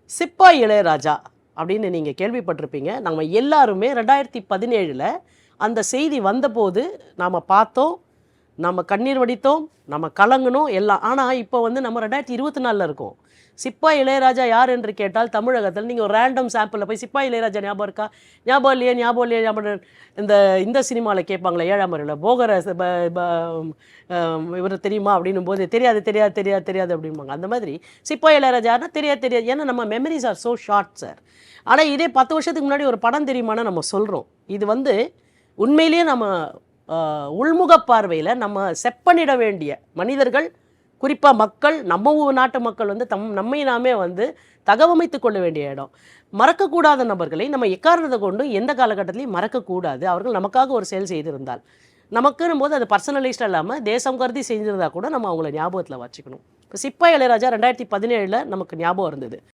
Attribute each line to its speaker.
Speaker 1: சிப்பாய் இளையராஜா அப்படின்னு நீங்கள் கேள்விப்பட்டிருப்பீங்க. நம்ம எல்லாருமே 2017 அந்த செய்தி வந்தபோது நாம் பார்த்தோம், நம்ம கண்ணீர் வடித்தோம், நம்ம கலங்கினோம் எல்லாம். ஆனால் இப்போ வந்து நம்ம 2024 இருக்கோம். சிப்பாய் இளையராஜா யார் என்று கேட்டால் தமிழகத்தில் நீங்கள் ஒரு ரேண்டம் சாம்பிளில் போய் சிப்பாய் இளையராஜா ஞாபகம் இருக்கா, ஞாபகம் இல்லையே, ஞாபகம் இல்லையே, ஞாபகம் இந்த இந்த சினிமாவில் கேட்பாங்களே 7ஆம் அறிவில் போகர இவர் தெரியுமா அப்படின்னும் போது தெரியாது தெரியாது தெரியாது தெரியாது அப்படிம்பாங்க. அந்த மாதிரி சிப்பாய் இளையராஜானா தெரியாது தெரியாது, ஏன்னா நம்ம memories are so short sir. ஆனால் இதே 10 வருஷத்துக்கு முன்னாடி ஒரு படம் தெரியுமானா நம்ம சொல்கிறோம். இது வந்து உண்மையிலேயே நம்ம உள்முக பார்வையில் நம்ம செப்பனிட வேண்டிய மனிதர்கள், குறிப்பாக மக்கள், நம்ம நாட்டு மக்கள் வந்து நம்மை நாமே வந்து தகவமைத்து கொள்ள வேண்டிய இடம். மறக்கக்கூடாத நபர்களை நம்ம எக்காரணத்தை கொண்டு எந்த காலகட்டத்திலையும் மறக்கக்கூடாது. அவர்கள் நமக்காக ஒரு செயல் செய்திருந்தால், நமக்குன்னும் போது அது பர்சனலைஸ்டாக இல்லாமல் தேசம் கருதி செஞ்சிருந்தா கூட நம்ம அவங்கள ஞாபகத்தில் வச்சுக்கணும். இப்போ சிப்பாய் இளையராஜா 2017 நமக்கு ஞாபகம் இருந்தது.